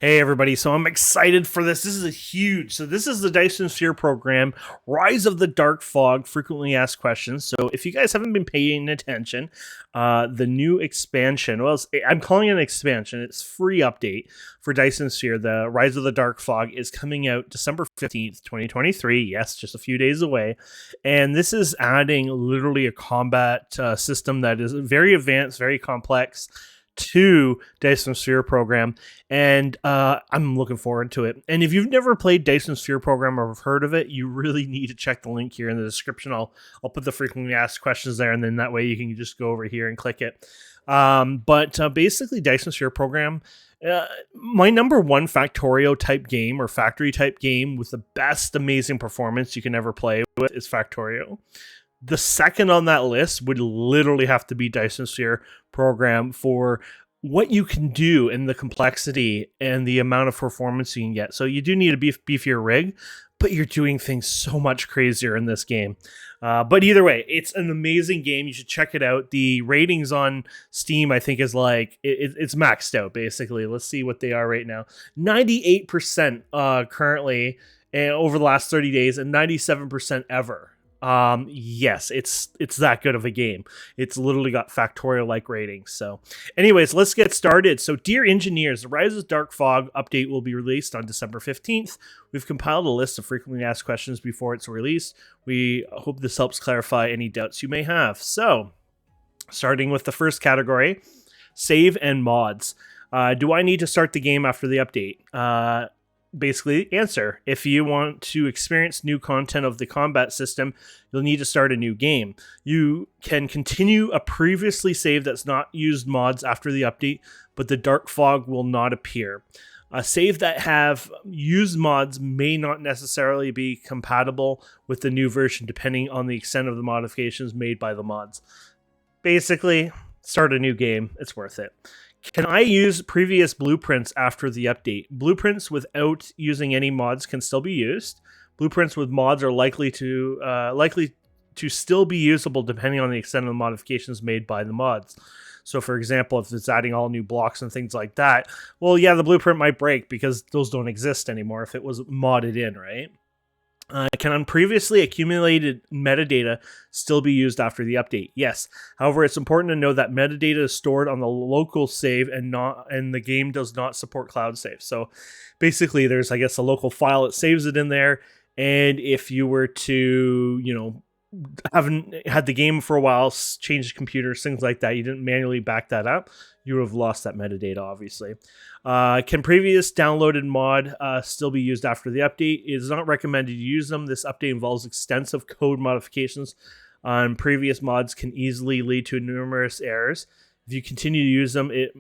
Hey everybody, so I'm excited for this. This is this is the Dyson Sphere program, Rise of the Dark Fog, frequently asked questions. So if you guys haven't been paying attention, the new expansion, I'm calling it an expansion. It's free update for Dyson Sphere. The Rise of the Dark Fog is coming out December 15th, 2023. Yes, just a few days away. And this is adding literally a combat system that is very advanced, very complex, to Dyson Sphere program, and I'm looking forward to it. And if you've never played Dyson Sphere program or have heard of it, you really need to check the link here in the description. I'll put the frequently asked questions there, and then that way you can just go over here and click it. But basically, Dyson Sphere program, my number one Factorio type game or factory type game with the best amazing performance you can ever play with is Factorio. The second on that list would literally have to be Dyson Sphere program for what you can do and the complexity and the amount of performance you can get. So you do need a beefier rig, but you're doing things so much crazier in this game. But either way, it's an amazing game. You should check it out. The ratings on Steam, I think, is like, it's maxed out, basically. Let's see what they are right now. 98% currently over the last 30 days and 97% ever. Yes, it's that good of a game. It's literally got Factorio-like ratings. So anyways, let's get started. So dear engineers, the Rise of Dark Fog update will be released on December 15th. We've compiled a list of frequently asked questions before it's released. We hope this helps clarify any doubts you may have. So starting with the first category, save and mods. Do I need to start the game after the update? Basically, answer. If you want to experience new content of the combat system, you'll need to start a new game. You can continue a previously saved that's not used mods after the update, but the Dark Fog will not appear. A save that have used mods may not necessarily be compatible with the new version, depending on the extent of the modifications made by the mods. Basically, start a new game. It's worth it. Can I use previous blueprints after the update? Blueprints without using any mods can still be used. Blueprints with mods are likely to still be usable depending on the extent of the modifications made by the mods. So for example, if it's adding all new blocks and things like that, well, yeah, the blueprint might break because those don't exist anymore if it was modded in, right? Can previously accumulated metadata still be used after the update? Yes. However, it's important to know that metadata is stored on the local save and the game does not support cloud save. So basically there's, I guess, a local file that saves it in there. And if you were to, haven't had the game for a while, changed computers, things like that, you didn't manually back that up, you would have lost that metadata, obviously. Can previous downloaded mod still be used after the update? It is not recommended to use them. This update involves extensive code modifications on previous mods, can easily lead to numerous errors. If you continue to use them, it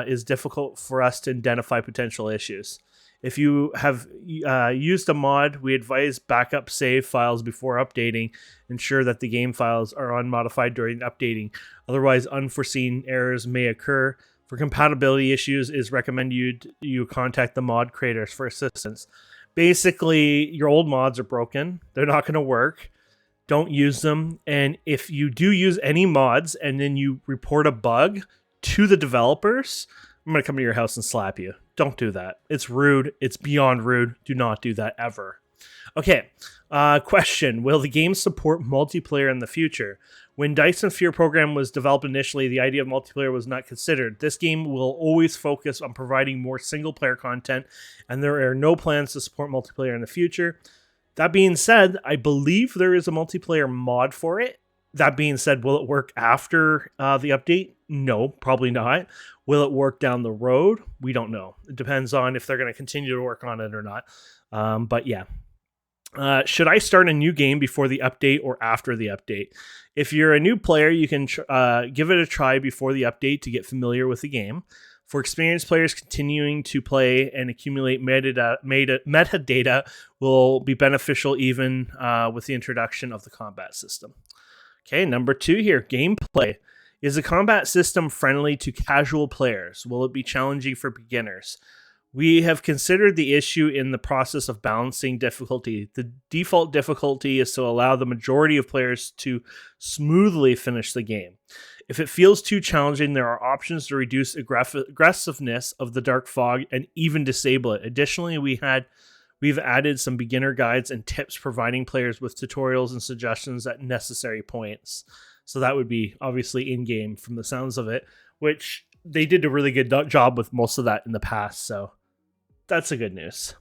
is difficult for us to identify potential issues. If you have used a mod, we advise backup save files before updating. Ensure that the game files are unmodified during updating. Otherwise, unforeseen errors may occur. For compatibility issues, it is recommended you contact the mod creators for assistance. Basically, your old mods are broken. They're not going to work. Don't use them. And if you do use any mods and then you report a bug to the developers, I'm going to come to your house and slap you. Don't do that. It's rude. It's beyond rude. Do not do that ever. Okay, question. Will the game support multiplayer in the future? When Dyson Sphere program was developed initially, the idea of multiplayer was not considered. This game will always focus on providing more single-player content, and there are no plans to support multiplayer in the future. That being said, I believe there is a multiplayer mod for it. That being said, will it work after the update? No, probably not. Will it work down the road? We don't know. It depends on if they're going to continue to work on it or not. But yeah. Should I start a new game before the update or after the update? If you're a new player, you can give it a try before the update to get familiar with the game. For experienced players, continuing to play and accumulate metadata will be beneficial even with the introduction of the combat system. Okay, number 2 here, gameplay. Is the combat system friendly to casual players? Will it be challenging for beginners? We have considered the issue in the process of balancing difficulty. The default difficulty is to allow the majority of players to smoothly finish the game. If it feels too challenging, there are options to reduce aggressiveness of the dark fog and even disable it. Additionally, we've added some beginner guides and tips providing players with tutorials and suggestions at necessary points. So that would be obviously in-game from the sounds of it, which they did a really good job with most of that in the past. So that's a good news.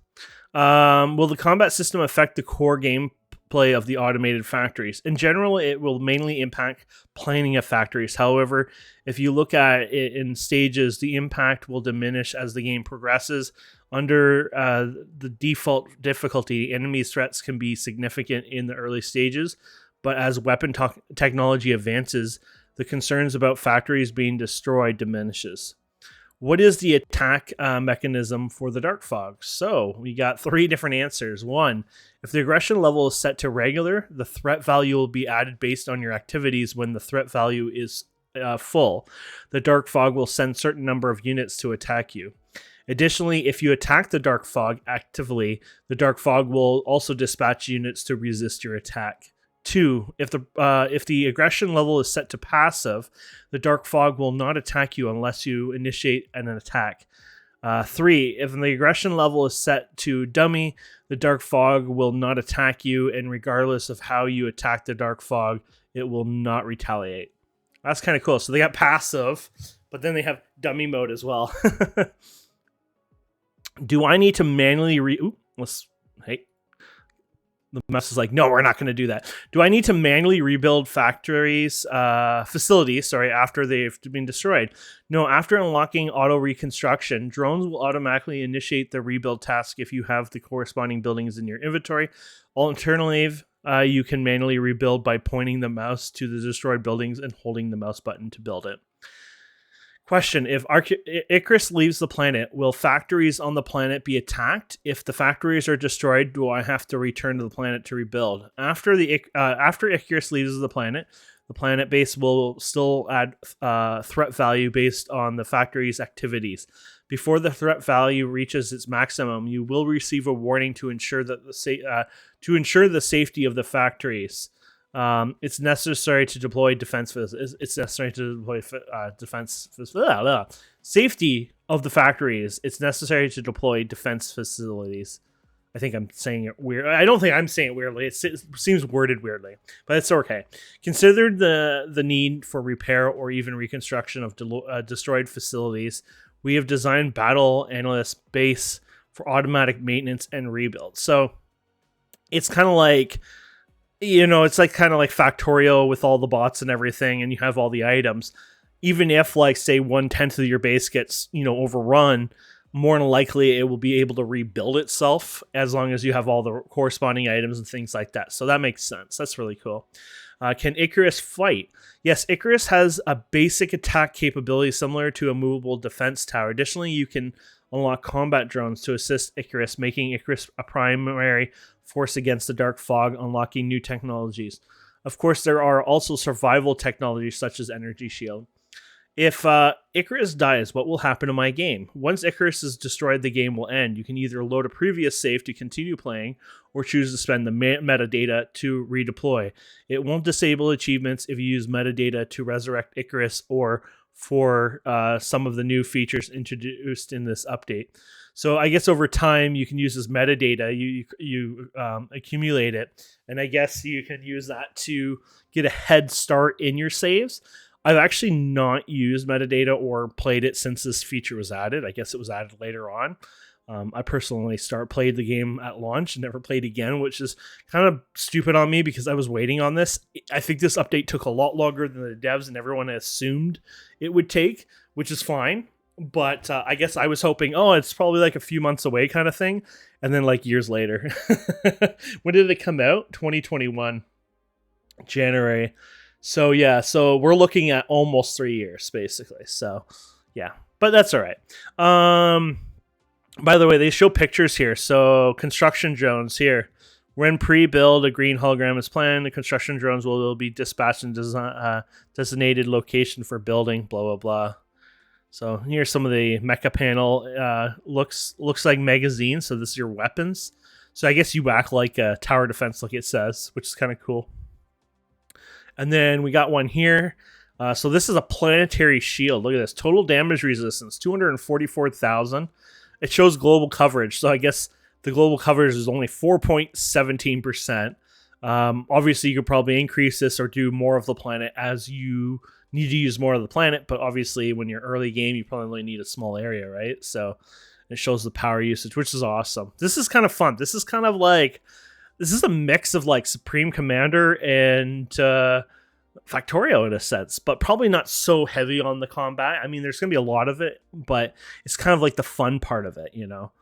Will the combat system affect the core gameplay of the automated factories? In general, it will mainly impact planning of factories. However, if you look at it in stages, the impact will diminish as the game progresses. Under the default difficulty, enemies' threats can be significant in the early stages, but as weapon technology advances, the concerns about factories being destroyed diminishes. What is the attack mechanism for the dark fog? So we got 3 different answers. 1, if the aggression level is set to regular, the threat value will be added based on your activities when the threat value is full. The dark fog will send certain number of units to attack you. Additionally, if you attack the dark fog actively, the dark fog will also dispatch units to resist your attack. 2, if the aggression level is set to passive, the dark fog will not attack you unless you initiate an attack. 3, if the aggression level is set to dummy, the dark fog will not attack you, and regardless of how you attack the dark fog, it will not retaliate. That's kind of cool. So they got passive, but then they have dummy mode as well. Do I need to manually the mouse is like, no, we're not going to do that. Do I need to manually rebuild factories, facilities, after they've been destroyed? No, after unlocking auto reconstruction, drones will automatically initiate the rebuild task if you have the corresponding buildings in your inventory. Alternatively, you can manually rebuild by pointing the mouse to the destroyed buildings and holding the mouse button to build it. Question, if Icarus leaves the planet, will factories on the planet be attacked? If the factories are destroyed, do I have to return to the planet to rebuild? After Icarus leaves the planet base will still add threat value based on the factory's activities. Before the threat value reaches its maximum, you will receive a warning to ensure that the safety of the factories. It's necessary to deploy safety of the factories. It's necessary to deploy defense facilities. I think I'm saying it weird. I don't think I'm saying it weirdly. It seems worded weirdly, but it's okay. Consider the need for repair or even reconstruction of destroyed facilities. We have designed Battle Analyst Base for automatic maintenance and rebuild. So it's kind of like, it's like kind of like Factorio with all the bots and everything, and you have all the items. Even if, like, say 1/10 of your base gets, overrun, more than likely it will be able to rebuild itself as long as you have all the corresponding items and things like that. So that makes sense. That's really cool. Can Icarus fight? Yes, Icarus has a basic attack capability similar to a movable defense tower. Additionally, you can unlock combat drones to assist Icarus, making Icarus a primary force against the dark fog, unlocking new technologies. Of course, there are also survival technologies such as Energy Shield. If Icarus dies, what will happen to my game? Once Icarus is destroyed, the game will end. You can either load a previous save to continue playing, or choose to spend the metadata to redeploy. It won't disable achievements if you use metadata to resurrect Icarus or for some of the new features introduced in this update. So I guess over time you can use this metadata, you accumulate it, and I guess you can use that to get a head start in your saves. I've actually not used metadata or played it since this feature was added. I guess it was added later on. I personally played the game at launch and never played again, which is kind of stupid on me because I was waiting on this. I think this update took a lot longer than the devs and everyone assumed it would take, which is fine. But I guess I was hoping, it's probably like a few months away kind of thing. And then like years later. When did it come out? 2021, January. So yeah, so we're looking at almost 3 years basically. So yeah, but that's all right. By the way, they show pictures here. So construction drones here. When pre-build, a green hologram is planned. The construction drones will be dispatched in designated location for building, blah, blah, blah. So here's some of the mecha panel. Looks like magazine. So this is your weapons. So I guess you act like a tower defense, like it says, which is kind of cool. And then we got one here. So this is a Planetary Shield. Look at this. Total damage resistance, 244,000. It shows global coverage. So I guess the global coverage is only 4.17%. Obviously, you could probably increase this or do more of the planet as you need to use more of the planet. But obviously, when you're early game, you probably only need a small area, right? So it shows the power usage, which is awesome. This is kind of fun. This is kind of like, this is a mix of like Supreme Commander and Factorio in a sense, but probably not so heavy on the combat. I mean, there's going to be a lot of it, but it's kind of like the fun part of it, you know,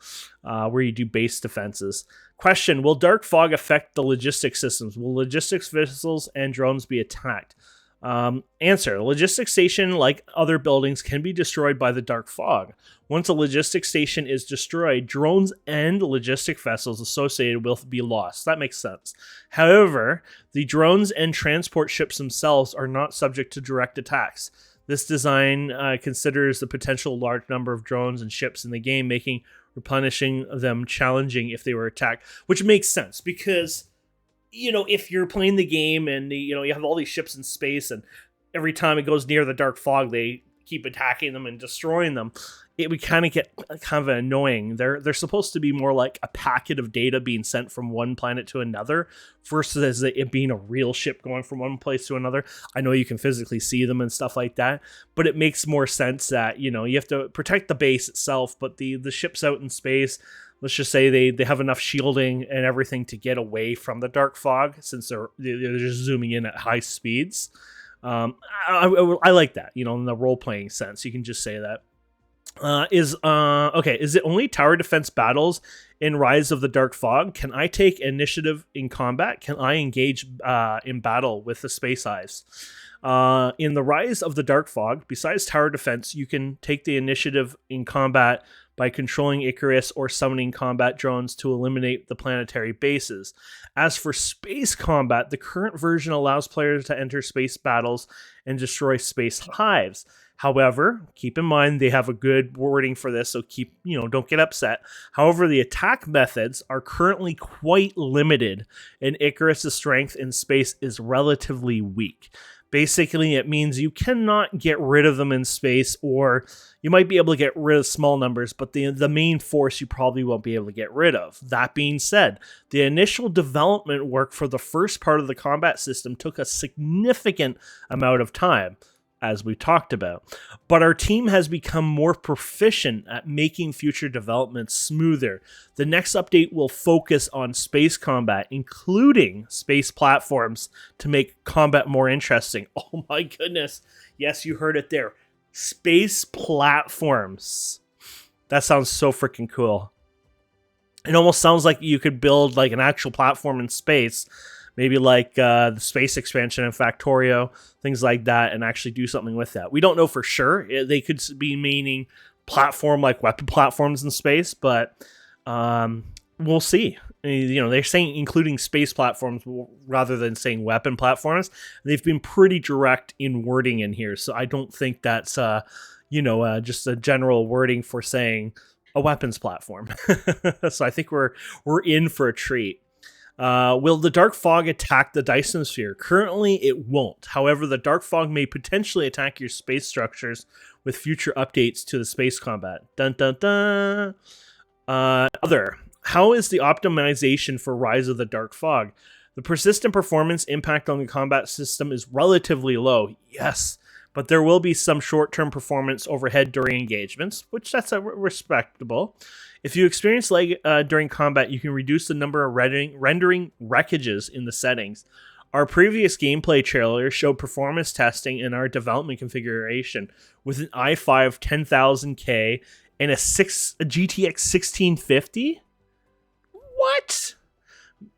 where you do base defenses. Question, will Dark Fog affect the logistics systems? Will logistics vessels and drones be attacked? Answer, the logistics station, like other buildings, can be destroyed by the Dark Fog. Once a logistics station is destroyed, drones and logistic vessels associated will be lost. That makes sense. However, the drones and transport ships themselves are not subject to direct attacks. This design considers the potential large number of drones and ships in the game, making replenishing them challenging if they were attacked, which makes sense because, you know, if you're playing the game and, you know, you have all these ships in space and every time it goes near the Dark Fog, they keep attacking them and destroying them, it would kind of get kind of annoying. They're supposed to be more like a packet of data being sent from one planet to another versus it being a real ship going from one place to another. I know you can physically see them and stuff like that, but it makes more sense that, you know, you have to protect the base itself, but the ships out in space, let's just say they have enough shielding and everything to get away from the Dark Fog since they're just zooming in at high speeds. I like that, you know, in the role-playing sense. You can just say that. Is it only tower defense battles in Rise of the Dark Fog? Can I take initiative in combat? Can I engage in battle with the Space Hives? In the Rise of the Dark Fog, besides tower defense, you can take the initiative in combat by controlling Icarus or summoning combat drones to eliminate the planetary bases. As for space combat, the current version allows players to enter space battles and destroy space hives. However, keep in mind they have a good wording for this, so don't get upset. However, the attack methods are currently quite limited, and Icarus' strength in space is relatively weak. Basically, it means you cannot get rid of them in space, or you might be able to get rid of small numbers, but the main force you probably won't be able to get rid of. That being said, the initial development work for the first part of the combat system took a significant amount of time, as we talked about. But our team has become more proficient at making future developments smoother. The next update will focus on space combat, including space platforms, to make combat more interesting. Oh my goodness. Yes, you heard it there. Space platforms. That sounds so freaking cool. It almost sounds like you could build like an actual platform in space, maybe like the space expansion in Factorio, things like that, and actually do something with that. We don't know for sure. They could be meaning platform like weapon platforms in space, but we'll see. You know, they're saying including space platforms rather than saying weapon platforms. They've been pretty direct in wording in here, so I don't think that's just a general wording for saying a weapons platform. So I think we're in for a treat. Will the Dark Fog attack the Dyson Sphere? Currently, it won't. However, the Dark Fog may potentially attack your space structures with future updates to the space combat. Dun dun dun. How is the optimization for Rise of the Dark Fog? The persistent performance impact on the combat system is relatively low. Yes, but there will be some short-term performance overhead during engagements, which that's respectable. If you experience lag during combat, you can reduce the number of rendering wreckages in the settings. Our previous gameplay trailer showed performance testing in our development configuration with an i5 10000K and a GTX 1650. What?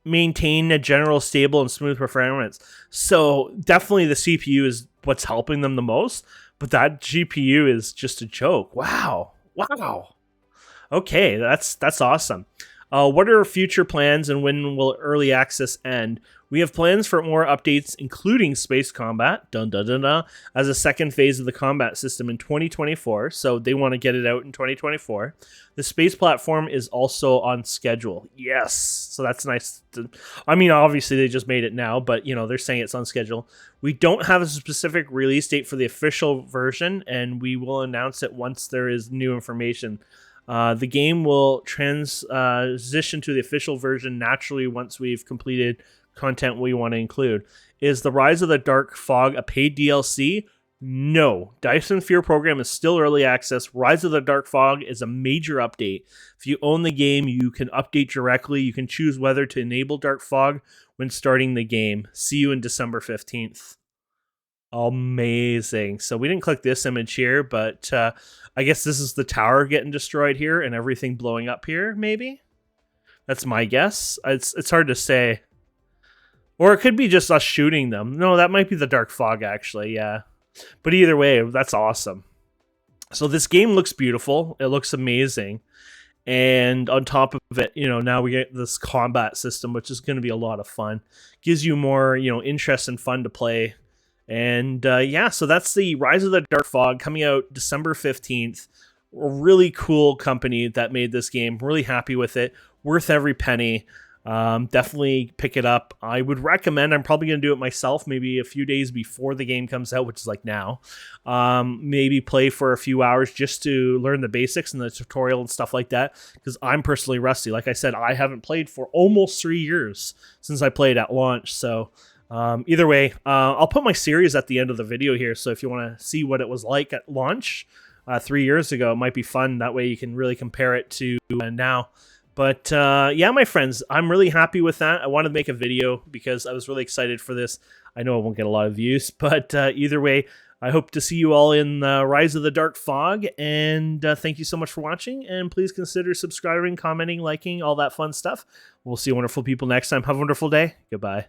Maintain a general stable and smooth performance. So definitely the CPU is what's helping them the most, but that GPU is just a joke. Wow. Okay, that's awesome. What are future plans and when will early access end? We have plans for more updates, including space combat, dun dun dun dun, as a second phase of the combat system in 2024. So they want to get it out in 2024. The space platform is also on schedule. Yes, so that's nice. I mean, obviously they just made it now, but they're saying it's on schedule. We don't have a specific release date for the official version, and we will announce it once there is new information. The game will transition to the official version naturally once we've completed content we want to include. Is the Rise of the Dark Fog a paid DLC? No. Dyson Sphere program is still early access. Rise of the Dark Fog is a major update. If you own the game, you can update directly. You can choose whether to enable Dark Fog when starting the game. See you in December 15th. Amazing. So we didn't click this image here, but I guess this is the tower getting destroyed here and everything blowing up here, maybe? That's my guess. It's hard to say. Or it could be just us shooting them. No, that might be the Dark Fog, actually, yeah. But either way, that's awesome. So this game looks beautiful. It looks amazing. And on top of it, now we get this combat system, which is going to be a lot of fun. Gives you more, interest and fun to play. And yeah, so that's the Rise of the Dark Fog coming out December 15th. A really cool company that made this game. Really happy with it. Worth every penny. Definitely pick it up. I would recommend, I'm probably going to do it myself maybe a few days before the game comes out, which is like now. Maybe play for a few hours just to learn the basics and the tutorial and stuff like that, because I'm personally rusty. Like I said, I haven't played for almost 3 years since I played at launch, so either way, I'll put my series at the end of the video here, so if you want to see what it was like at launch 3 years ago, it might be fun. That way you can really compare it to now. But yeah, my friends, I'm really happy with that. I wanted to make a video because I was really excited for this. I know it won't get a lot of views, but either way, I hope to see you all in Rise of the Dark Fog. And thank you so much for watching. And please consider subscribing, commenting, liking, all that fun stuff. We'll see wonderful people next time. Have a wonderful day. Goodbye.